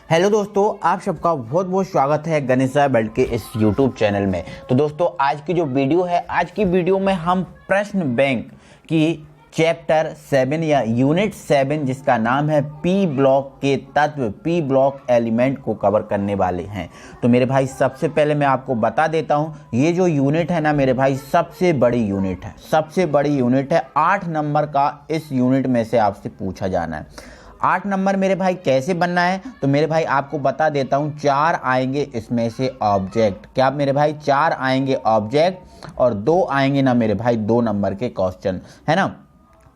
Hello दोस्तों, आप सबका बहुत बहुत स्वागत है गणेशा वर्ल्ड के इस यूट्यूब चैनल में। तो दोस्तों आज की जो वीडियो है, आज की वीडियो में हम प्रश्न बैंक की चैप्टर 7 या यूनिट 7 जिसका नाम है पी ब्लॉक के तत्व, पी ब्लॉक एलिमेंट को कवर करने वाले हैं। तो मेरे भाई सबसे पहले मैं आपको बता देता हूं, ये जो यूनिट है ना मेरे भाई सबसे बड़ी यूनिट है, सबसे बड़ी यूनिट है। 8 नंबर का इस यूनिट में से आपसे पूछा जाना है। 8 नंबर मेरे भाई कैसे बनना है तो मेरे भाई आपको बता देता हूं। 4 आएंगे इसमें से ऑब्जेक्ट, क्या मेरे भाई 4 आएंगे ऑब्जेक्ट और 2 आएंगे ना मेरे भाई 2 नंबर के क्वेश्चन, है ना।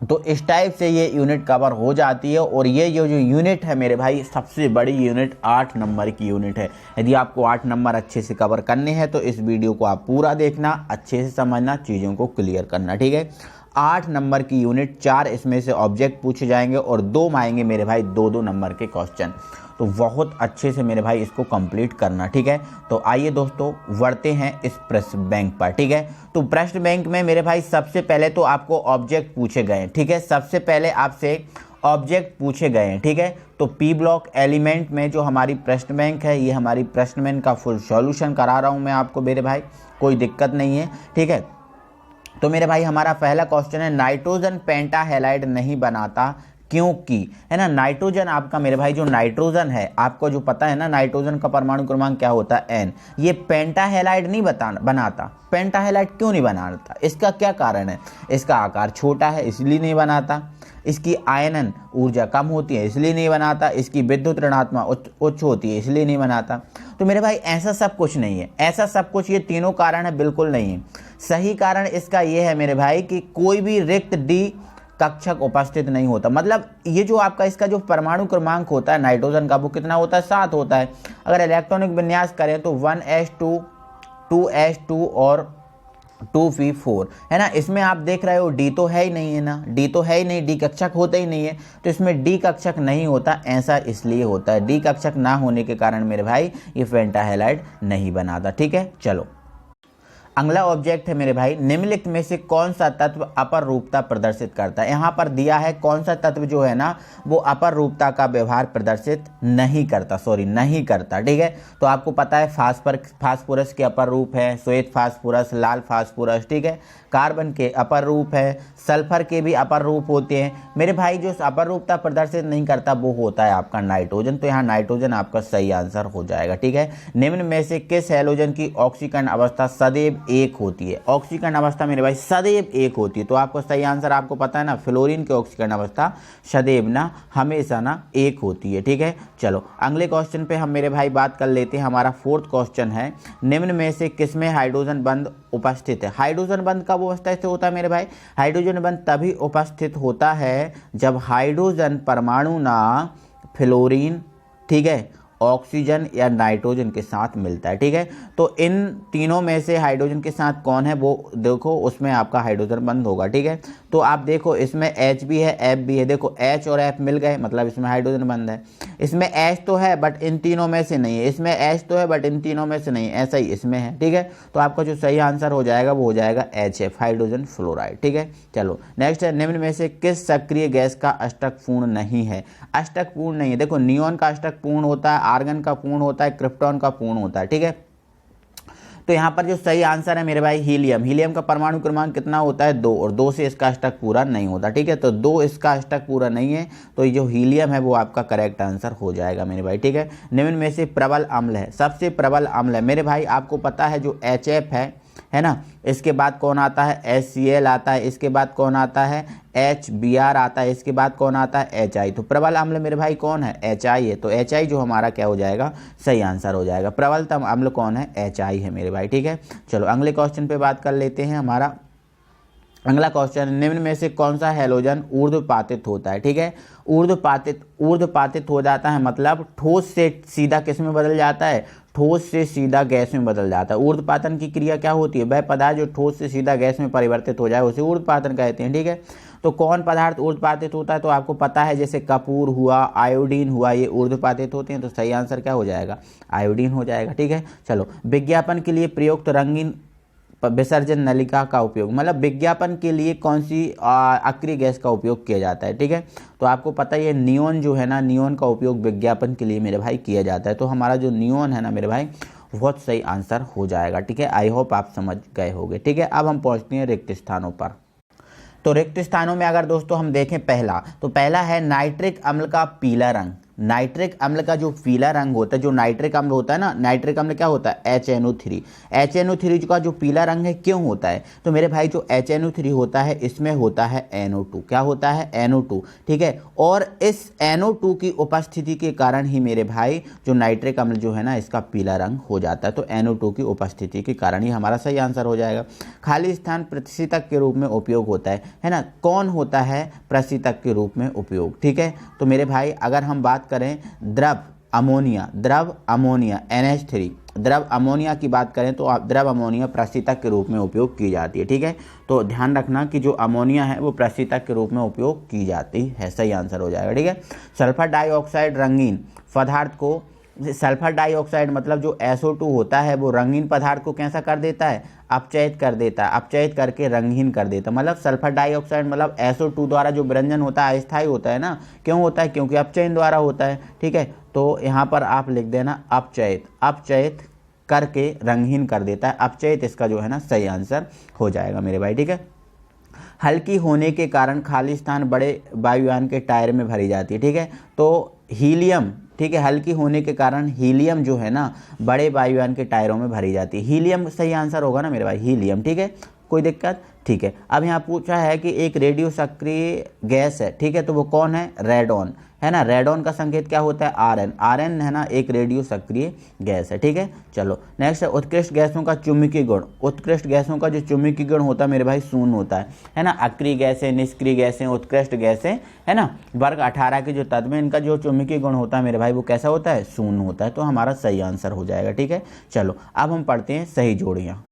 तो इस टाइप से ये यूनिट कवर हो जाती है और ये जो यूनिट है मेरे भाई सबसे बड़ी यूनिट 8 नंबर की यूनिट है। यदि आपको 8 नंबर अच्छे से कवर करने हैं तो इस वीडियो को आप पूरा देखना, अच्छे से समझना, चीज़ों को क्लियर करना, ठीक है। 8 नंबर की यूनिट, 4 इसमें से ऑब्जेक्ट पूछे जाएंगे और 2 आएंगे मेरे भाई 2-2 नंबर के क्वेश्चन। तो बहुत अच्छे से मेरे भाई इसको कंप्लीट करना, ठीक है। तो आइए दोस्तों बढ़ते हैं इस प्रश्न बैंक पर, ठीक है। तो प्रश्न बैंक में मेरे भाई सबसे पहले तो आपको ऑब्जेक्ट पूछे गए, ठीक है। सबसे पहले आपसे ऑब्जेक्ट पूछे गए हैं, ठीक है। तो पी ब्लॉक एलिमेंट में जो हमारी प्रश्न बैंक है, ये हमारी प्रश्न बैंक का फुल सॉल्यूशन करा रहा हूँ मैं आपको मेरे भाई, कोई दिक्कत नहीं है, ठीक है। तो मेरे भाई हमारा पहला क्वेश्चन है, नाइट्रोजन पेंटाहेलाइड नहीं बनाता क्योंकि, है ना। नाइट्रोजन आपका मेरे भाई जो नाइट्रोजन है, आपको जो पता है ना नाइट्रोजन का परमाणु क्रमांक क्या होता है, N। ये पेंटाहेलाइड नहीं बनाता। पेंटाहेलाइड क्यों नहीं बनाता, इसका क्या कारण है? इसका आकार छोटा है इसलिए नहीं बनाता, इसकी आयनन ऊर्जा कम होती है इसलिए नहीं बनाता, इसकी विद्युत ऋणात्मक उच्च होती है इसलिए नहीं बनाता। तो मेरे भाई ऐसा सब कुछ नहीं है, ऐसा सब कुछ ये तीनों कारण है बिल्कुल नहीं है। सही कारण इसका ये है मेरे भाई कि कोई भी रिक्त डी कक्षक उपस्थित नहीं होता। मतलब ये जो आपका इसका जो परमाणु क्रमांक होता है नाइट्रोजन का, वो कितना होता है? 7 होता है। अगर इलेक्ट्रॉनिक विन्यास करें तो 1s2 2s2 और 2p4, है ना। इसमें आप देख रहे हो डी तो है ही नहीं, है ना, डी तो है ही नहीं, डी कक्षक होता ही नहीं है। तो इसमें डी कक्षक नहीं होता, ऐसा इसलिए होता है। डी कक्षक ना होने के कारण मेरे भाई ये पेंटाहेलाइड नहीं बनाता, ठीक है। चलो अगला ऑब्जेक्ट है मेरे भाई, निम्नलिखित में से कौन सा तत्व अपर रूपता प्रदर्शित करता है। यहाँ पर दिया है कौन सा तत्व जो है ना वो अपर रूपता का व्यवहार प्रदर्शित नहीं करता, नहीं करता, ठीक है। तो आपको पता है फास्फोरस के अपर रूप है श्वेत फास्फोरस, लाल फास्फोरस, ठीक है। कार्बन के अपर रूप है, सल्फर के भी अपर रूप होते हैं मेरे भाई। जो अपर रूपता प्रदर्शित नहीं करता वो होता है आपका नाइट्रोजन। तो यहाँ नाइट्रोजन आपका सही आंसर हो जाएगा, ठीक है। निम्न में से किस हैलोजन की ऑक्सीकरण अवस्था सदैव 1 होती है? ऑक्सीकरण अवस्था मेरे भाई सदैव 1 होती है। तो आपको सही आंसर आपको पता है ना, फ्लोरीन की ऑक्सीकरण अवस्था सदैव ना हमेशा ना 1 होती है, ठीक है। चलो अगले क्वेश्चन पे हम मेरे भाई बात कर लेते हैं। हमारा 4th क्वेश्चन है, निम्न में से किसमें हाइड्रोजन बंध उपस्थित है? हाइड्रोजन बंध कब उपस्थित होता है मेरे भाई? हाइड्रोजन बंध तभी उपस्थित होता है जब हाइड्रोजन परमाणु ना फ्लोरीन, ठीक है, ऑक्सीजन या नाइट्रोजन के साथ मिलता है, ठीक है। तो इन तीनों में से हाइड्रोजन के साथ कौन है वो देखो, उसमें आपका हाइड्रोजन बंध होगा, ठीक है। तो आप देखो इसमें H भी है F भी है, देखो H और F मिल गए मतलब इसमें हाइड्रोजन बंध है। इसमें H तो है बट इन तीनों में से नहीं है, इसमें H तो है बट इन तीनों में से नहीं है, ऐसा ही इसमें है, ठीक है। तो आपका जो सही आंसर हो जाएगा वो हो जाएगा HF, हाइड्रोजन फ्लोराइड, ठीक है। चलो नेक्स्ट है, निम्न में से किस सक्रिय गैस का अष्टक पूर्ण नहीं है? अष्टक पूर्ण नहीं है, देखो नियोन का अष्टक पूर्ण होता है, आर्गन का पूर्ण होता है, क्रिप्टॉन का पूर्ण होता है, ठीक है। तो यहाँ पर जो सही आंसर है मेरे भाई हीलियम। हीलियम का परमाणु क्रमांक कितना होता है? 2, और 2 से इसका अष्टक पूरा नहीं होता, ठीक है। तो 2 इसका अष्टक पूरा नहीं है, तो ये जो हीलियम है वो आपका करेक्ट आंसर हो जाएगा मेरे भाई, ठीक है। निम्न में से प्रबल अम्ल है, सबसे प्रबल अम्ल है मेरे भाई, आपको पता है जो HF है ना। इसके बाद कौन आता है? HCl आता है। इसके बाद कौन आता है? HBr आता है। इसके बाद कौन आता है? HI। तो प्रबल अम्ल मेरे भाई कौन है? HI है। तो HI जो हमारा क्या हो जाएगा? सही आंसर हो जाएगा। प्रबलतम अम्ल कौन है? HI है मेरे भाई, ठीक है। चलो अगले क्वेश्चन पे बात कर लेते हैं। हमारा अगला क्वेश्चन, निम्न में से कौन सा हैलोजन ऊर्ध्वपातित होता है? ठीक है, ऊर्ध्वपातित हो जाता है मतलब ठोस से सीधा किस में बदल जाता है? ठोस से सीधा गैस में बदल जाता है। ऊर्ध्वपातन की क्रिया क्या होती है? वह पदार्थ जो ठोस से सीधा गैस में परिवर्तित हो जाए उसे ऊर्ध्वपातन कहते हैं। ठीक है, तो कौन पदार्थ ऊर्ध्वपातित होता है? तो आपको पता है जैसे कपूर हुआ, आयोडीन हुआ, ये ऊर्ध्वपातित होते हैं। तो सही आंसर क्या हो जाएगा? आयोडीन हो जाएगा। ठीक है, चलो विज्ञापन के लिए प्रयुक्त रंगीन विसर्जन नलिका का उपयोग, मतलब विज्ञापन के लिए कौन सी अक्रिय गैस का उपयोग किया जाता है। ठीक है, तो आपको पता ही है नियोन जो है ना, नियोन का उपयोग विज्ञापन के लिए मेरे भाई किया जाता है। तो हमारा जो नियोन है ना मेरे भाई, बहुत सही आंसर हो जाएगा। ठीक है, आई होप आप समझ गए होंगे। ठीक है, अब हम पहुंचते हैं रिक्त स्थानों पर। तो रिक्त स्थानों में अगर दोस्तों हम देखें पहला, तो पहला है नाइट्रिक अम्ल का पीला रंग। नाइट्रिक अम्ल का जो पीला रंग होता है, जो नाइट्रिक अम्ल होता है ना, नाइट्रिक अम्ल क्या होता है, HNO3। HNO3 का जो पीला रंग है क्यों होता है, तो मेरे भाई जो HNO3 होता है इसमें होता है NO2। क्या होता है, NO2। ठीक है, और इस NO2 की उपस्थिति के कारण ही मेरे भाई जो नाइट्रिक अम्ल जो है ना इसका पीला रंग हो जाता है। तो NO2 की उपस्थिति के कारण ही हमारा सही आंसर हो जाएगा। खाली स्थान प्रतिशीतक के रूप में उपयोग होता है ना। कौन होता है प्रतिशीतक के रूप में उपयोग। ठीक है, तो मेरे भाई अगर हम बात करें द्रव अमोनिया NH3, द्रव अमोनिया की बात करें तो द्रव अमोनिया प्रतिशीतक के रूप में उपयोग की जाती है। ठीक है, तो ध्यान रखना कि जो अमोनिया है वो प्रतिशीतक के रूप में उपयोग की जाती है। सही आंसर हो जाएगा। ठीक है, सल्फर डाइऑक्साइड रंगीन पदार्थ को, सल्फर डाइऑक्साइड मतलब जो SO2 होता है वो रंगीन पदार्थ को कैसा कर देता है, अपचयित कर देता है, अपचयित करके रंगहीन कर देता है। मतलब सल्फर डाइऑक्साइड मतलब SO2 द्वारा जो विरंजन होता है अस्थायी होता है ना। क्यों होता है, क्योंकि अपचयन द्वारा होता है। ठीक है, तो यहाँ पर आप लिख देना अपचयित, अपचयित करके रंगहीन कर देता है, अपचयित इसका जो है ना सही आंसर हो जाएगा मेरे भाई। ठीक है, हल्की होने के कारण खाली स्थान बड़े वायुयान के टायर में भरी जाती है। ठीक है, तो हीलियम, ठीक है, हल्की होने के कारण हीलियम जो है ना बड़े वायुयान के टायरों में भरी जाती है। हीलियम सही आंसर होगा ना मेरे भाई, हीलियम। ठीक है, कोई दिक्कत। ठीक है, अब यहाँ पूछा है कि एक रेडियो सक्रिय गैस है। ठीक है, तो वो कौन है, रेडॉन है ना। रेडॉन का संकेत क्या होता है, RN। RN है ना एक रेडियो सक्रिय गैस है। ठीक है, चलो नेक्स्ट है उत्कृष्ट गैसों का चुंबकीय गुण। उत्कृष्ट गैसों का जो चुंबकीय गुण होता है मेरे भाई शून्य होता है ना। अक्रिय गैसें, निष्क्रिय गैसें, उत्कृष्ट गैसें है ना, वर्ग 18 के जो तत्व हैं इनका जो चुंबकीय गुण होता है मेरे भाई वो कैसा होता है, शून्य होता है। तो हमारा सही आंसर हो जाएगा। ठीक है, चलो अब हम पढ़ते हैं सही जोड़ियाँ।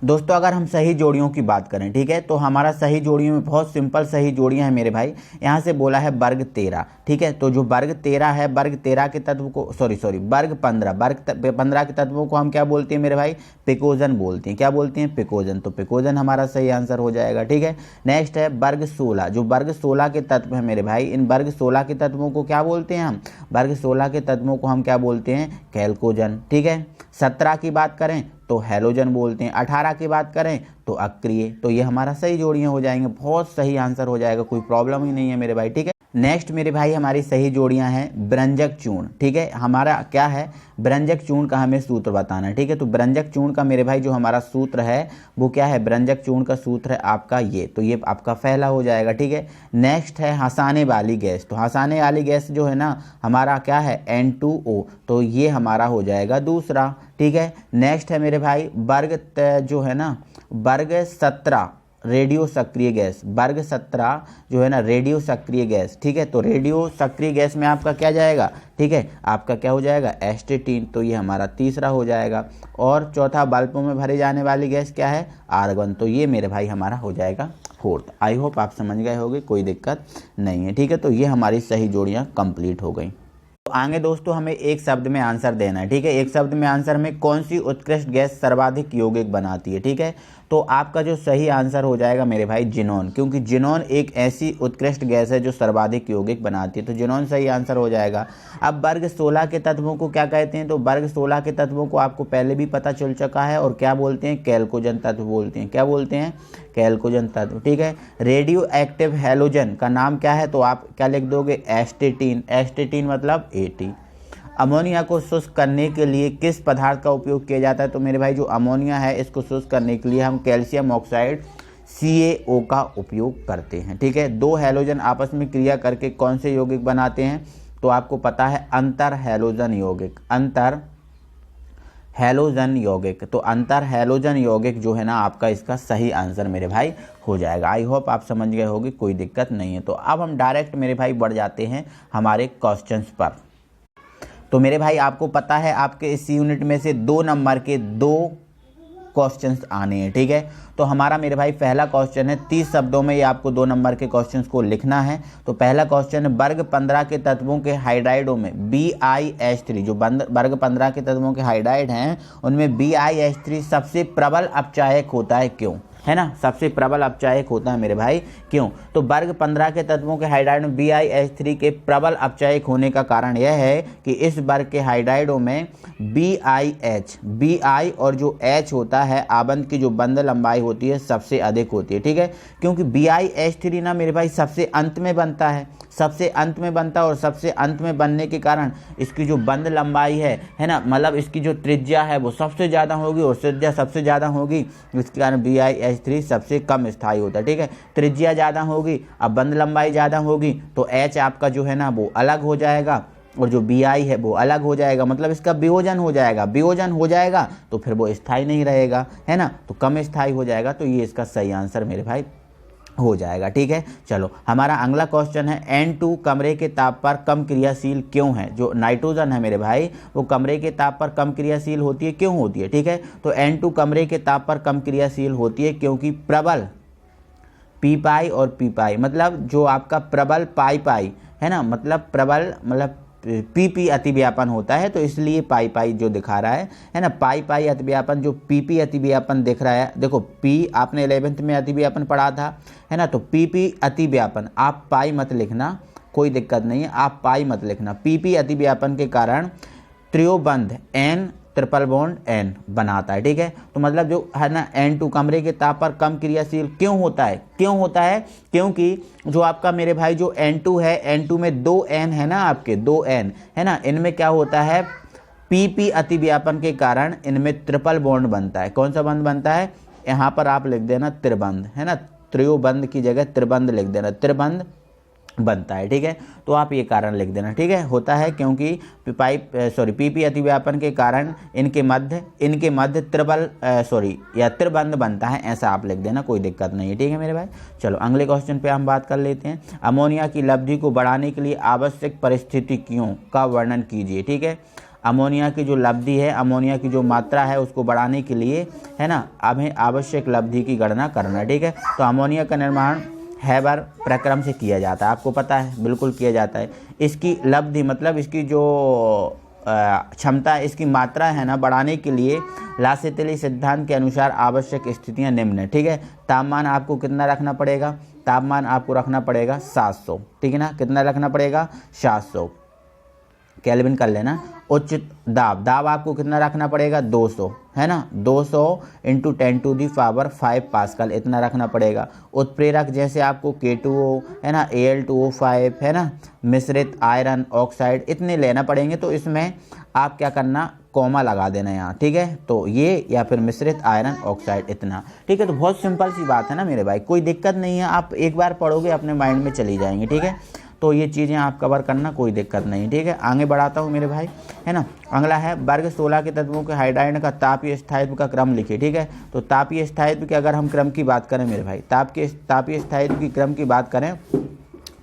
दोस्तों अगर हम सही जोड़ियों की बात करें, ठीक है, तो हमारा सही जोड़ियों में बहुत सिंपल सही जोड़ियां हैं मेरे भाई। यहाँ से बोला है वर्ग 13। ठीक है, तो जो वर्ग 13 है, वर्ग 13 के तत्व को वर्ग 15 के तत्वों को हम क्या बोलते हैं मेरे भाई, पिकोजन बोलते हैं। क्या बोलते हैं, पिकोजन। तो पिकोजन हमारा सही आंसर हो जाएगा। ठीक है, नेक्स्ट है वर्ग 16। जो वर्ग 16 के तत्व है मेरे भाई, इन वर्ग 16 के तत्वों को क्या बोलते हैं हम, वर्ग 16 के तत्वों को हम क्या बोलते हैं, कैल्कोजन। ठीक है, 17 की बात करें तो हैलोजन बोलते हैं, 18 की बात करें तो अक्रिय। तो ये हमारा सही जोड़ियां हो जाएंगे, बहुत सही आंसर हो जाएगा, कोई प्रॉब्लम ही नहीं है मेरे भाई। ठीक है, नेक्स्ट मेरे भाई हमारी सही जोड़ियां हैं ब्रंजक चूर्ण। ठीक है, हमारा क्या है, ब्रंजक चूर्ण का हमें सूत्र बताना है। ठीक है, तो ब्रंजक चूर्ण का मेरे भाई जो हमारा सूत्र है वो क्या है, ब्रंजक चूर्ण का सूत्र है आपका ये, तो ये आपका पहला हो जाएगा। ठीक है, नेक्स्ट है हंसाने वाली गैस। तो हंसाने वाली गैस जो है ना हमारा क्या है, N2O, तो ये हमारा हो जाएगा दूसरा। ठीक है, नेक्स्ट है मेरे भाई वर्ग जो है ना वर्ग 17 रेडियो सक्रिय गैस। वर्ग 17 जो है ना रेडियो सक्रिय गैस। ठीक है, तो रेडियो सक्रिय गैस में आपका क्या जाएगा, ठीक है, आपका क्या हो जाएगा, एस्टेटीन। तो ये हमारा तीसरा हो जाएगा। और चौथा बल्बों में भरे जाने वाली गैस क्या है, आर्गन। तो ये मेरे भाई हमारा हो जाएगा फोर्थ। आई होप आप समझ गए होंगे, कोई दिक्कत नहीं है। ठीक है, तो ये हमारी सही जोड़ियाँ कंप्लीट हो गई। तो आगे दोस्तों हमें एक शब्द में आंसर देना है। ठीक है, एक शब्द में आंसर में कौन सी उत्कृष्ट गैस सर्वाधिक यौगिक बनाती है। ठीक है, तो आपका जो सही आंसर हो जाएगा मेरे भाई जिनोन, क्योंकि जिनोन एक ऐसी उत्कृष्ट गैस है जो सर्वाधिक यौगिक बनाती है। तो जिनोन सही आंसर हो जाएगा। अब वर्ग 16 के तत्वों को क्या कहते हैं, तो वर्ग 16 के तत्वों को आपको पहले भी पता चल चुका है, और क्या बोलते हैं, कैल्कोजन तत्व बोलते हैं। क्या बोलते हैं, कैल्कोजन तत्व। ठीक है, रेडियो एक्टिव हैलोजन का नाम क्या है, तो आप क्या लिख दोगे, एस्टेटीन। एस्टेटीन मतलब 80। अमोनिया को शुष्क करने के लिए किस पदार्थ का उपयोग किया जाता है, तो मेरे भाई जो अमोनिया है इसको शुष्क करने के लिए हम कैल्शियम ऑक्साइड CaO का उपयोग करते हैं। ठीक है, दो हैलोजन आपस में क्रिया करके कौन से यौगिक बनाते हैं, तो आपको पता है अंतर हैलोजन यौगिक। अंतर हैलोजन यौगिक, तो अंतर हैलोजन यौगिक जो है ना आपका इसका सही आंसर मेरे भाई हो जाएगा। आई होप आप समझ गए होंगे, कोई दिक्कत नहीं है। तो अब हम डायरेक्ट मेरे भाई बढ़ जाते हैं हमारे क्वेश्चंस पर। तो मेरे भाई आपको पता है आपके इस यूनिट में से 2 नंबर के 2 क्वेश्चंस आने हैं, ठीक है। तो हमारा मेरे भाई पहला क्वेश्चन है 30 शब्दों में, ये आपको 2 नंबर के क्वेश्चंस को लिखना है। तो पहला क्वेश्चन है वर्ग 15 के तत्वों के हाइड्राइडों में BiH3, जो वर्ग 15 के तत्वों के हाइड्राइड हैं उनमें BiH3 सबसे प्रबल अपचायक होता है, क्यों? है ना, सबसे प्रबल अपचायक होता है मेरे भाई, क्यों? तो वर्ग 15 के तत्वों के हाइड्राइड में BiH3 के प्रबल अपचायक होने का कारण यह है कि इस वर्ग के हाइड्राइडों में Bi और जो H होता है आबंध की जो बंध लंबाई होती है सबसे अधिक होती है, ठीक है। क्योंकि BiH3 ना मेरे भाई सबसे अंत में बनता है, सबसे अंत में बनता है, और सबसे अंत में बनने के कारण इसकी जो बंध लंबाई है ना, मतलब इसकी जो त्रिज्या है वो सबसे ज़्यादा होगी और त्रिज्या सबसे ज़्यादा होगी, इसके कारण BiH3 सबसे कम स्थायी होता है, ठीक है। त्रिज्या ज़्यादा होगी, अब बंध लंबाई ज़्यादा होगी तो H आपका जो है ना वो अलग हो जाएगा और जो Bi है वो अलग हो जाएगा, मतलब इसका वियोजन हो जाएगा। वियोजन हो जाएगा तो फिर वो स्थायी नहीं रहेगा, है ना, तो कम स्थायी हो जाएगा। तो ये इसका सही आंसर मेरे भाई हो जाएगा, ठीक है। चलो हमारा अगला क्वेश्चन है N2 कमरे के ताप पर कम क्रियाशील क्यों है? जो नाइट्रोजन है मेरे भाई वो कमरे के ताप पर कम क्रियाशील होती है, क्यों होती है, ठीक है। तो N2 कमरे के ताप पर कम क्रियाशील होती है क्योंकि प्रबल P और P, मतलब जो आपका प्रबल पाई है ना, मतलब प्रबल मतलब PP अतिव्यापन होता है, तो इसलिए पाई जो दिखा रहा है ना, पाई अतिव्यापन, जो PP अतिव्यापन दिख रहा है। देखो P आपने 11th में अतिव्यापन पढ़ा था, है ना, तो PP अतिव्यापन, आप पाई मत लिखना, कोई दिक्कत नहीं है, आप पाई मत लिखना। PP अतिव्यापन के कारण त्रियोबंध N ट्रिपल बॉन्ड N बनाता है, ठीक है। तो मतलब जो है ना N2 कमरे के ताप पर कम क्रियाशील क्यों होता है, क्यों होता है? क्योंकि जो आपका मेरे भाई जो N2 है, N2 में 2 N है ना, आपके 2 N है ना, इनमें क्या होता है, PP अतिव्यापन के कारण इनमें ट्रिपल बॉन्ड बनता है। कौन सा बंध बनता है? यहाँ पर आप लिख देना त्रिबंध, है ना, त्रियोबंध की जगह त्रिबंध लिख देना, त्रिबंध बनता है, ठीक है। तो आप ये कारण लिख देना, ठीक है। होता है क्योंकि PP अतिव्यापन के कारण इनके मध्य त्रिबंध बनता है, ऐसा आप लिख देना, कोई दिक्कत नहीं है, ठीक है मेरे भाई। चलो अगले क्वेश्चन पे हम बात कर लेते हैं। अमोनिया की लब्धि को बढ़ाने के लिए आवश्यक परिस्थितियों का वर्णन कीजिए, ठीक है। अमोनिया की जो लब्धि है, अमोनिया की जो मात्रा है उसको बढ़ाने के लिए, है ना, हमें आवश्यक लब्धि की गणना करना, ठीक है। तो अमोनिया का निर्माण हैबर प्रक्रम से किया जाता है, आपको पता है, बिल्कुल किया जाता है। इसकी लब्धि मतलब इसकी जो क्षमता, इसकी मात्रा है ना बढ़ाने के लिए लासेतली सिद्धांत के अनुसार आवश्यक स्थितियां निम्न है, ठीक है। तापमान आपको कितना रखना पड़ेगा? तापमान आपको रखना पड़ेगा 700, ठीक है ना, कितना रखना पड़ेगा? 700 केल्विन कर लेना। उच्च दाब आपको कितना रखना पड़ेगा? 200, है ना, 200 × 10⁵ पास्कल इतना रखना पड़ेगा। उत्प्रेरक जैसे आपको K2O है ना, Al2O5 है ना, मिश्रित आयरन ऑक्साइड इतने लेना पड़ेंगे। तो इसमें आप क्या करना, कॉमा लगा देना यहाँ, ठीक है। तो ये या फिर मिश्रित आयरन ऑक्साइड इतना, ठीक है। तो बहुत सिंपल सी बात है ना मेरे भाई, कोई दिक्कत नहीं है, आप एक बार पढ़ोगे अपने माइंड में चली जाएंगी, ठीक है। तो ये चीज़ें आप कवर करना, कोई दिक्कत नहीं, ठीक है। आगे बढ़ाता हूँ मेरे भाई, है ना। अगला है वर्ग 16 के तत्वों के हाइड्राइड का तापीय स्थायित्व का क्रम लिखिए, ठीक है। तो तापीय स्थायित्व के अगर हम क्रम की बात करें मेरे भाई, तापीय स्थायित्व की क्रम की बात करें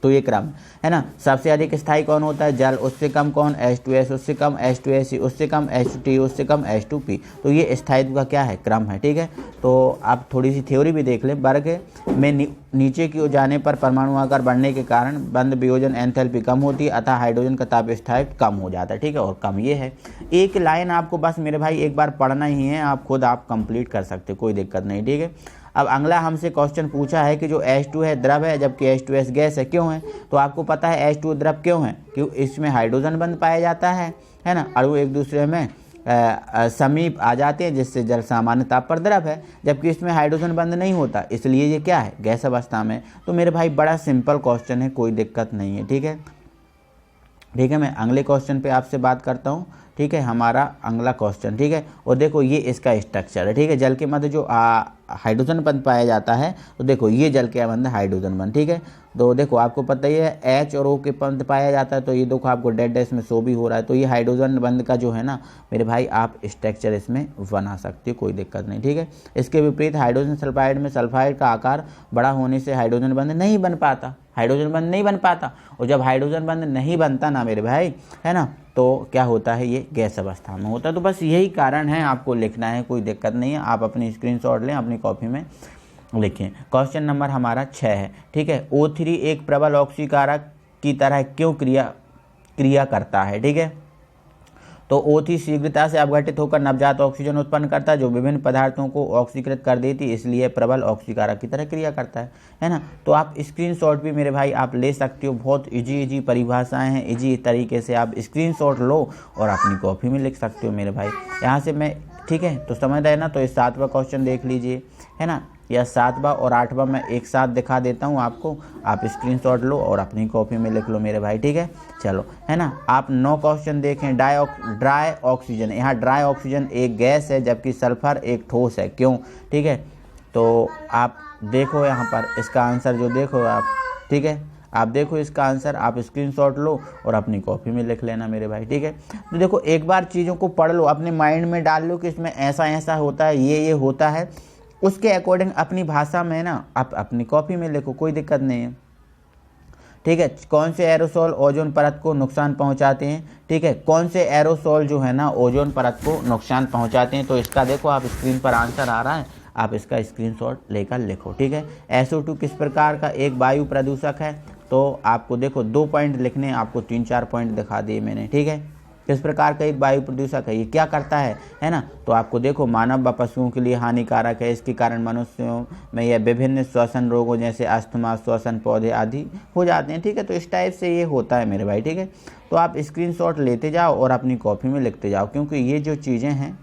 तो ये क्रम है ना, सबसे अधिक स्थायी कौन होता है? जल, उससे कम कौन? H2S, उससे कम H2SE, उससे कम H2T, उससे कम H2P। तो ये स्थायित्व का क्या है? क्रम है, ठीक है। तो आप थोड़ी सी थ्योरी भी देख लें। वर्ग में नीचे की ओर जाने पर परमाणु आकार बढ़ने के कारण बंध वियोजन एंथैल्पी कम होती है, अतः हाइड्रोजन का ताप स्थायित्व कम हो जाता है, ठीक है। और कम ये है, एक लाइन आपको बस मेरे भाई एक बार पढ़ना ही है, आप खुद आप कंप्लीट कर सकते, कोई दिक्कत नहीं, ठीक है। अब अगला हमसे क्वेश्चन पूछा है कि जो H2 है द्रव है जबकि H2S गैस है, क्यों है? तो आपको पता है H2 द्रव क्यों है? क्यों? इसमें हाइड्रोजन बंध पाया जाता है ना, अणु एक दूसरे में समीप आ जाते हैं, जिससे जल सामान्य ताप पर द्रव है, जबकि इसमें हाइड्रोजन बंध नहीं होता, इसलिए ये क्या है? गैस अवस्था में। तो मेरे भाई बड़ा सिंपल क्वेश्चन है, कोई दिक्कत नहीं है, ठीक है। ठीक है, मैं अगले क्वेश्चन पे आपसे बात करता हूँ, ठीक है। हमारा अगला क्वेश्चन, ठीक है, और देखो ये इसका स्ट्रक्चर है, ठीक है। जल के मध्य जो हाइड्रोजन बंध पाया जाता है, तो देखो ये जल के बंध हाइड्रोजन बंध, ठीक है। तो देखो आपको पता ही है H और O के बंध पाया जाता है, तो ये देखो आपको डेड इसमें शो भी हो रहा है। तो ये हाइड्रोजन बंध का जो है ना मेरे भाई आप स्ट्रक्चर इसमें बना सकते हो, कोई दिक्कत नहीं, ठीक है। इसके विपरीत हाइड्रोजन सल्फाइड में सल्फाइड का आकार बड़ा होने से हाइड्रोजन बंध नहीं बन पाता, हाइड्रोजन बंध नहीं बन पाता, और जब हाइड्रोजन बंध नहीं बनता ना मेरे भाई, है ना, तो क्या होता है, ये गैस अवस्था में होता है। तो बस यही कारण है, आपको लिखना है, कोई दिक्कत नहीं है, आप अपनी स्क्रीनशॉट लें, अपनी कॉपी में लिखें। क्वेश्चन नंबर हमारा 6 है, ठीक है। O3 एक प्रबल ऑक्सीकारक की तरह क्यों क्रिया करता है, ठीक है। तो O3 शीघ्रता से अपघटित होकर नवजात ऑक्सीजन उत्पन्न करता है जो विभिन्न पदार्थों को ऑक्सीकृत कर देती है, इसलिए प्रबल ऑक्सीकारक की तरह क्रिया करता है ना। तो आप स्क्रीनशॉट भी मेरे भाई आप ले सकते हो, बहुत इजी परिभाषाएं हैं, इजी तरीके से आप स्क्रीनशॉट लो और अपनी कॉपी में लिख सकते हो मेरे भाई। यहाँ से मैं, ठीक है, तो समझ रहे ना। तो इस 7वां क्वेश्चन देख लीजिए, है ना, या 7वां और 8वां मैं एक साथ दिखा देता हूँ आपको, आप स्क्रीनशॉट लो और अपनी कॉपी में लिख लो मेरे भाई, ठीक है। चलो, है ना, आप 9 क्वेश्चन देखें। ड्राई ऑक्सीजन, यहाँ ड्राई ऑक्सीजन एक गैस है जबकि सल्फर एक ठोस है, क्यों, ठीक है। तो आप देखो यहाँ पर इसका आंसर जो देखो आप, ठीक है, आप देखो इसका आंसर, आप स्क्रीनशॉट लो और अपनी कॉपी में लिख लेना मेरे भाई, ठीक है। तो देखो एक बार चीज़ों को पढ़ लो, अपने माइंड में डाल लो कि इसमें ऐसा ऐसा होता है, ये होता है, उसके अकॉर्डिंग अपनी भाषा में ना आप अपनी कॉपी में लिखो, कोई दिक्कत नहीं है, ठीक है। कौन से एरोसोल ओजोन परत को नुकसान पहुंचाते हैं, ठीक है, कौन से एरोसोल जो है ना ओजोन परत को नुकसान पहुंचाते हैं। तो इसका देखो आप स्क्रीन पर आंसर आ रहा है, आप इसका स्क्रीनशॉट लेकर लिखो, ठीक है। SO2 किस प्रकार का एक वायु प्रदूषक है, तो आपको देखो 2 पॉइंट लिखने, आपको 3-4 पॉइंट दिखा दिए मैंने, ठीक है। किस प्रकार का एक वायु प्रदूषक है, ये क्या करता है ना। तो आपको देखो मानव व पशुओं के लिए हानिकारक है, इसके कारण मनुष्यों में यह विभिन्न श्वसन रोगों जैसे अस्थमा, श्वसन पौधे आदि हो जाते हैं, ठीक है। तो इस टाइप से ये होता है मेरे भाई, ठीक है। तो आप स्क्रीनशॉट लेते जाओ और अपनी कॉपी में लिखते जाओ, क्योंकि ये जो चीज़ें हैं,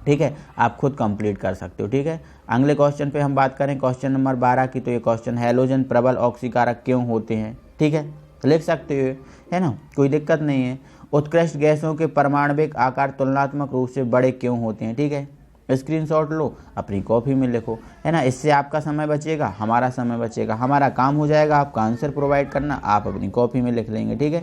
ठीक है, आप खुद कंप्लीट कर सकते हो, ठीक है। अगले क्वेश्चन पे हम बात करें, क्वेश्चन नंबर 12 की। तो ये क्वेश्चन, हैलोजन प्रबल ऑक्सीकारक क्यों होते हैं, ठीक है, लिख सकते हो, है ना, कोई दिक्कत नहीं है। उत्कृष्ट गैसों के परमाणविक आकार तुलनात्मक रूप से बड़े क्यों होते हैं, ठीक है। स्क्रीनशॉट लो, अपनी कॉपी में लिखो, है ना। इससे आपका समय बचेगा, हमारा समय बचेगा, हमारा काम हो जाएगा आपका आंसर प्रोवाइड करना, आप अपनी कॉपी में लिख लेंगे, ठीक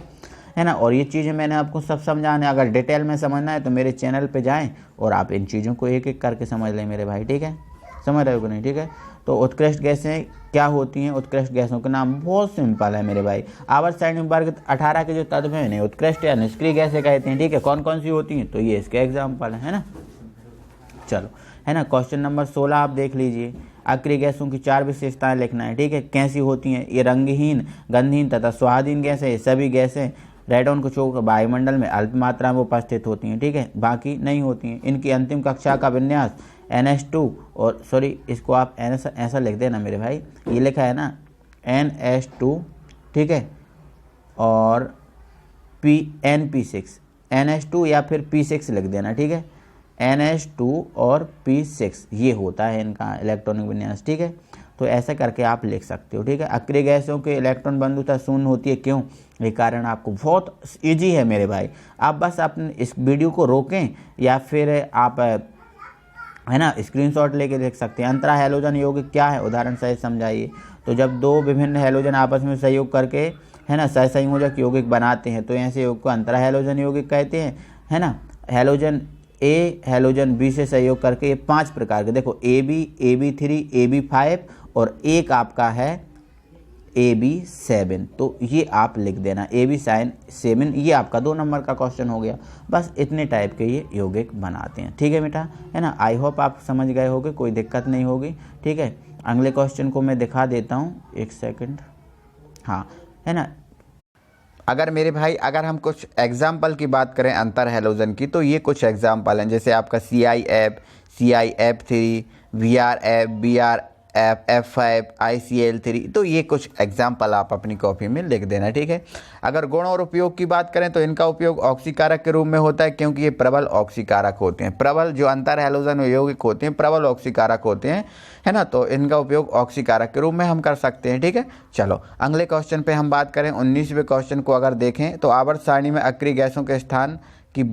है ना। और ये चीज़ें मैंने आपको सब समझाने, अगर डिटेल में समझना है तो मेरे चैनल पे जाएं और आप इन चीज़ों को एक एक करके समझ लें मेरे भाई, ठीक है, समझ रहे हो कि नहीं, ठीक है। तो उत्कृष्ट गैसें क्या होती हैं, उत्कृष्ट गैसों के नाम बहुत सिंपल है मेरे भाई। आवर्त सारणी वर्ग 18 के जो तत्व हैं इन्हें उत्कृष्ट या निष्क्रिय गैसें कहते हैं, ठीक है। कौन कौन सी होती हैं, तो ये इसके एग्जाम्पल है ना। चलो, है ना, क्वेश्चन नंबर 16 आप देख लीजिए। अक्रिय गैसों की 4 विशेषताएं लिखना है, ठीक है। कैसी होती हैं, ये रंगहीन, गंधहीन तथा स्वादहीन गैसें, ये सभी गैसें रेडॉन को छोड़कर वायुमंडल में अल्प मात्रा में उपस्थित होती हैं, ठीक है, बाकी नहीं होती हैं। इनकी अंतिम कक्षा का विन्यास NH2 और सॉरी इसको आप ऐसा लिख देना मेरे भाई, ये लिखा है ना NH2, ठीक है, और NP6, NH2 या फिर P6 लिख देना, ठीक है। NH2 और P6 ये होता है इनका इलेक्ट्रॉनिक विन्यास, ठीक है। तो ऐसा करके आप लिख सकते हो, ठीक है। अक्रिय गैसों के इलेक्ट्रॉन बंधुता शून्य होती है, क्यों, ये कारण आपको बहुत ईजी है मेरे भाई। आप बस अपने इस वीडियो को रोकें या फिर आप, है ना, स्क्रीनशॉट लेके देख सकते हैं। अंतरा हैलोजन यौगिक क्या है, उदाहरण सहित समझाइए। तो जब 2 विभिन्न हैलोजन आपस में सहयोग करके, है ना, सहसंयोजक यौगिक बनाते हैं तो ऐसे यौगिक को अंतरा हैलोजन यौगिक कहते हैं, है ना। हैलोजन ए हैलोजन बी से सहयोग करके ये 5 प्रकार के, देखो AB, AB3, AB5 और एक आपका है AB7। तो ये आप लिख देना AB7, ये आपका 2 नंबर का क्वेश्चन हो गया। बस इतने टाइप के ये यौगिक बनाते हैं, ठीक है बेटा, है ना। आई होप आप समझ गए होगे, कोई दिक्कत नहीं होगी, ठीक है। अगले क्वेश्चन को मैं दिखा देता हूँ, एक सेकंड, हाँ, है ना। अगर मेरे भाई, अगर हम कुछ एग्जाम्पल की बात करें अंतर हैलोजन की, तो ये कुछ एग्जाम्पल हैं, जैसे आपका CIF, CIF3, VRF, BRF, F5, ICL3। तो ये कुछ एग्जाम्पल आप अपनी कॉपी में लिख देना, ठीक है। अगर गुण और उपयोग की बात करें तो इनका उपयोग ऑक्सीकारक के रूप में होता है, क्योंकि ये प्रबल ऑक्सीकारक होते हैं। प्रबल जो अंतर हैलोजन यौगिक होते हैं प्रबल ऑक्सीकारक होते हैं, है ना। तो इनका उपयोग ऑक्सीकारक के रूप में हम कर सकते हैं, ठीक है। चलो अगले क्वेश्चन पे हम बात करें। 19वें क्वेश्चन को अगर देखें तो आवर्त सारणी में अक्रिय गैसों के स्थान की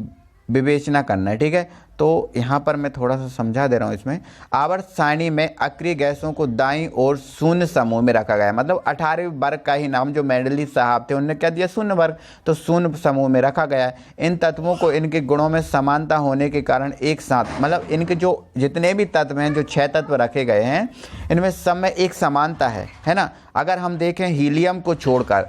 विवेचना करना है, ठीक है। तो यहाँ पर मैं थोड़ा सा समझा दे रहा हूँ इसमें। आवर्त सारणी में अक्रिय गैसों को दाईं ओर शून्य समूह में रखा गया है, मतलब 18वें वर्ग का ही नाम जो मेंडलीव साहब थे उन्होंने क्या दिया, शून्य वर्ग, तो शून्य समूह में रखा गया है। इन तत्वों को इनके गुणों में समानता होने के कारण एक साथ, मतलब इनके जो जितने भी तत्व हैं, जो 6 तत्व रखे गए हैं, इनमें सब में एक समानता है ना। अगर हम देखें हीलियम को छोड़कर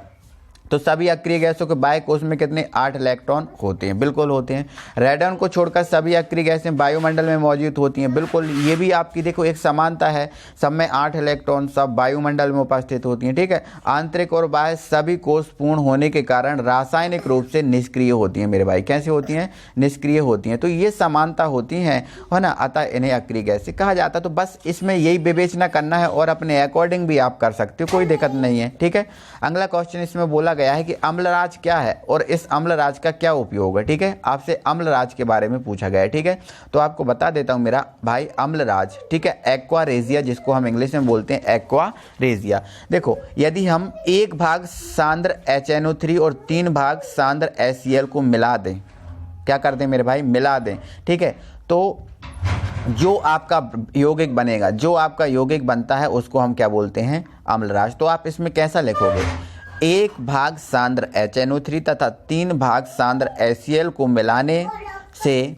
तो सभी अक्रिय गैसों के बाह्य कोश में कितने 8 इलेक्ट्रॉन होते हैं, बिल्कुल होते हैं। रेडन को छोड़कर सभी अक्रिय गैसें वायुमंडल में मौजूद होती हैं, बिल्कुल, ये भी आपकी देखो एक समानता है, सब में 8 इलेक्ट्रॉन सब वायुमंडल में उपस्थित होती हैं, ठीक है। आंतरिक और बाह्य सभी कोश पूर्ण होने के कारण रासायनिक रूप से निष्क्रिय होती हैं मेरे भाई। कैसे होती हैं, निष्क्रिय होती हैं, तो ये समानता होती हैं, है ना, अतः इन्हें अक्रिय गैसें कहा जाता है। तो बस इसमें यही विवेचना करना है और अपने अकॉर्डिंग भी आप कर सकते हो, कोई दिक्कत नहीं है, ठीक है। अगला क्वेश्चन इसमें बोला गया है कि अम्लराज क्या है और इस अम्लराज का क्या उपयोग है, ठीक है। आपसे अम्लराज के बारे में पूछा गया है, ठीक है। तो आपको बता देता हूं मेरा भाई, अम्लराज, ठीक है, एक्वारेजिया, जिसको हम इंग्लिश में बोलते हैं एक्वारेजिया। देखो, यदि हम 1 भाग सांद्र HNO3 और 3 भाग सांद्र HCl को मिला दें, क्या कर दें मेरे भाई, मिला दें, ठीक है, तो जो आपका यौगिक बनेगा, जो आपका यौगिक बनता है उसको हम क्या बोलते हैं, अम्लराज। तो आप इसमें कैसा लिखोगे, 1 भाग सांद्र HNO3 तथा 3 भाग सांद्र HCl को मिलाने से,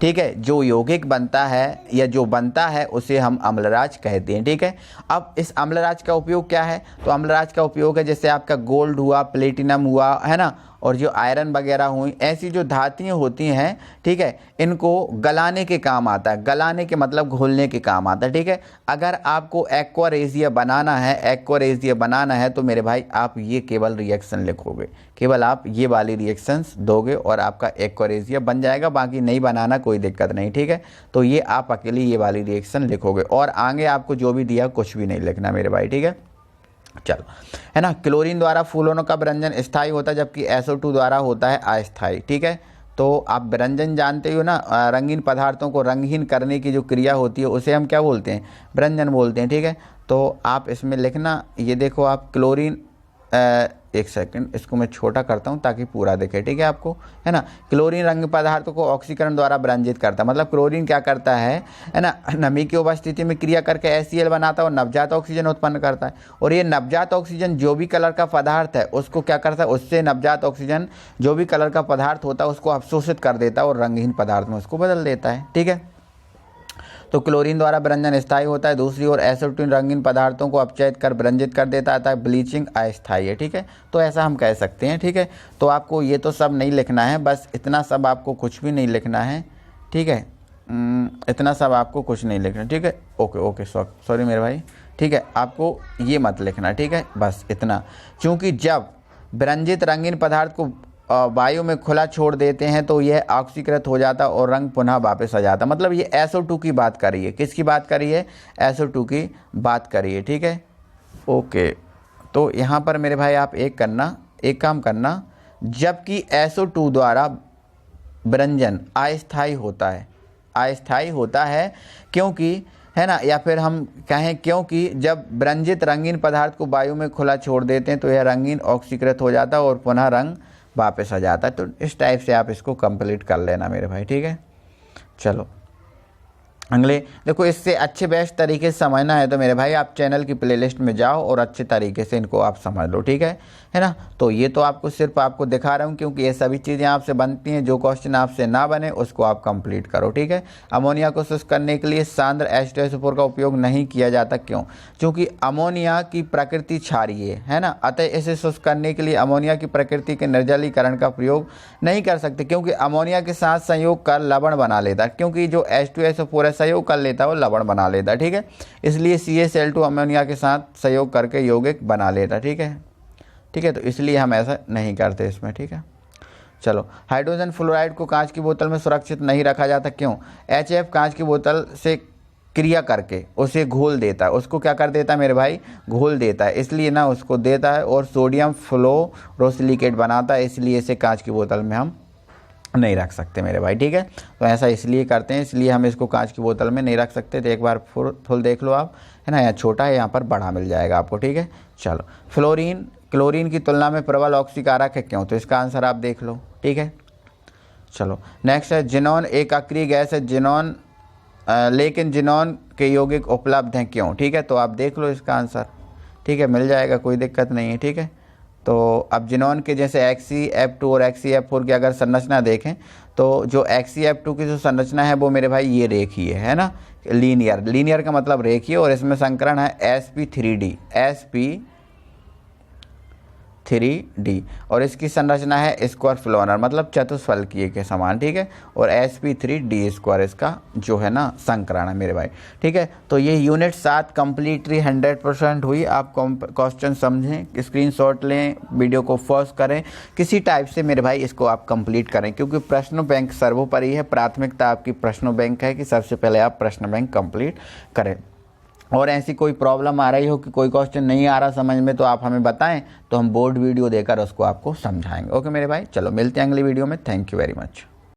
ठीक है, जो यौगिक बनता है या जो बनता है उसे हम अम्लराज कहते हैं, ठीक है। अब इस अम्लराज का उपयोग क्या है, तो अम्लराज का उपयोग है जैसे आपका गोल्ड हुआ, प्लेटिनम हुआ, है ना, और जो आयरन वगैरह हुई, ऐसी जो धातुएं होती हैं, ठीक है, इनको गलाने के काम आता है। गलाने के मतलब घोलने के काम आता है, ठीक है। अगर आपको एक्वारेजिया बनाना है, एक्वारेजिया बनाना है तो मेरे भाई आप ये केवल रिएक्शन लिखोगे, केवल आप ये वाली रिएक्शंस दोगे और आपका एक्वारेजिया बन जाएगा, बाकी नहीं बनाना कोई दिक्कत नहीं, ठीक है। तो ये आप अकेले ये वाली रिएक्शन लिखोगे और आगे आपको जो भी दिया कुछ भी नहीं लिखना मेरे भाई, ठीक है। चलो, है ना। क्लोरीन द्वारा फूलों का विरंजन स्थायी होता है जबकि SO2 द्वारा होता है अस्थायी, ठीक है। तो आप विरंजन जानते हो ना, रंगीन पदार्थों को रंगहीन करने की जो क्रिया होती है उसे हम क्या बोलते हैं, विरंजन बोलते हैं, ठीक है। तो आप इसमें लिखना, ये देखो आप क्लोरीन, एक सेकंड, इसको मैं छोटा करता हूँ ताकि पूरा दिखे, ठीक है आपको, है ना। क्लोरीन रंग पदार्थों को ऑक्सीकरण द्वारा विरंजित करता है, मतलब क्लोरीन क्या करता है ना, नमी की उपस्थिति में क्रिया करके HCl बनाता है और नवजात ऑक्सीजन उत्पन्न करता है। और ये नवजात ऑक्सीजन जो भी कलर का पदार्थ है उसको क्या करता है, उससे नवजात ऑक्सीजन जो भी कलर का पदार्थ होता है उसको अवशोषित कर देता है और रंगहीन पदार्थ में उसको बदल देता है, ठीक है। तो क्लोरीन द्वारा विरंजन स्थायी होता है। दूसरी ओर SO2 रंगीन पदार्थों को अपचयित कर विरंजित कर देता है, ब्लीचिंग अस्थायी है, ठीक है। तो ऐसा हम कह सकते हैं, ठीक है। तो आपको ये तो सब नहीं लिखना है, बस इतना सब आपको कुछ भी नहीं लिखना है, ठीक है। इतना सब आपको कुछ नहीं लिखना, ठीक है। ओके सॉरी मेरे भाई, ठीक है, आपको ये मत लिखना, ठीक है, बस इतना। क्योंकि जब विरंजित रंगीन पदार्थ को वायु में खुला छोड़ देते हैं तो यह ऑक्सीकृत हो जाता और रंग पुनः वापस आ जाता। मतलब ये SO2 की बात करिए, किसकी बात करिए, SO2 की बात करिए, ठीक है। ओके, तो यहाँ पर मेरे भाई आप एक काम करना, जबकि SO2 द्वारा विरंजन अस्थायी होता है क्योंकि, है ना, या फिर हम कहें क्योंकि जब विरंजित रंगीन पदार्थ को वायु में खुला छोड़ देते हैं तो यह रंगीन ऑक्सीकृत हो जाता है और पुनः रंग वापस आ जाता है। तो इस टाइप से आप इसको कंप्लीट कर लेना मेरे भाई, ठीक है। चलो अगले देखो, इससे अच्छे बेस्ट तरीके से समझना है तो मेरे भाई आप चैनल की प्लेलिस्ट में जाओ और अच्छे तरीके से इनको आप समझ लो, ठीक है ना। तो ये तो आपको सिर्फ आपको दिखा रहा हूँ क्योंकि ये सभी चीज़ें आपसे बनती हैं। जो क्वेश्चन आपसे ना बने उसको आप कंप्लीट करो, ठीक है। अमोनिया को शुष्क करने के लिए सांद्र H2SO4 का उपयोग नहीं किया जाता, क्यों? क्योंकि अमोनिया की प्रकृति क्षारीय है ना, अतः इसे शुष्क करने के लिए अमोनिया की प्रकृति के निर्जलीकरण का प्रयोग नहीं कर सकते, क्योंकि अमोनिया के साथ संयोग कर लवण बना लेता है। क्योंकि जो H2SO4 है सहयोग कर लेता है वो लवण बना लेता है, ठीक है। इसलिए CaCl2 अमोनिया के साथ सहयोग करके यौगिक बना लेता है, ठीक है। तो इसलिए हम ऐसा नहीं करते इसमें, ठीक है। चलो, हाइड्रोजन फ्लोराइड को कांच की बोतल में सुरक्षित नहीं रखा जाता, क्यों? HF कांच की बोतल से क्रिया करके उसे घोल देता है। उसको क्या कर देता है मेरे भाई? घोल देता है, इसलिए ना उसको देता है और सोडियम फ्लोरोसिलिकेट बनाता है, इसलिए इसे कांच की बोतल में हम नहीं रख सकते मेरे भाई, ठीक है। तो ऐसा इसलिए करते हैं, इसलिए हम इसको कांच की बोतल में नहीं रख सकते। तो एक बार फुल देख लो आप, है ना, यहाँ छोटा है, यहाँ पर बड़ा मिल जाएगा आपको, ठीक है। चलो, क्लोरीन की तुलना में प्रबल ऑक्सीकारक है, क्यों? तो इसका आंसर आप देख लो, ठीक है। चलो नेक्स्ट है जिनोन एक अक्रिय गैस है, जिनोन लेकिन जिनोन के यौगिक उपलब्ध हैं क्यों? ठीक है, तो आप देख लो इसका आंसर। ठीक है, मिल जाएगा, कोई दिक्कत नहीं है। ठीक है, तो अब जिनोन के जैसे XeF2 और XeF4 की अगर संरचना देखें तो जो XeF2 की जो संरचना है वो मेरे भाई ये रेखीय है ना, लीनियर। लीनियर का मतलब रेखीय, और इसमें संकरण है sp3d, sp3d, और इसकी संरचना है स्क्वायर फ्लोनर मतलब चतुष्फलकीय के समान। ठीक है, और sp3d² इसका जो है ना संकरण है मेरे भाई। ठीक है, तो ये यूनिट 7 कंप्लीटली 100% हुई। आप क्वेश्चन समझें, स्क्रीनशॉट लें, वीडियो को पॉज करें, किसी टाइप से मेरे भाई इसको आप कंप्लीट करें, क्योंकि प्रश्न बैंक सर्वोपरि है। प्राथमिकता आपकी प्रश्न बैंक है कि सबसे पहले आप प्रश्न बैंक कंप्लीट करें। और ऐसी कोई प्रॉब्लम आ रही हो कि कोई क्वेश्चन नहीं आ रहा समझ में, तो आप हमें बताएं, तो हम बोर्ड वीडियो देकर उसको आपको समझाएंगे। ओके मेरे भाई, चलो मिलते हैं अगली वीडियो में। Thank you very much.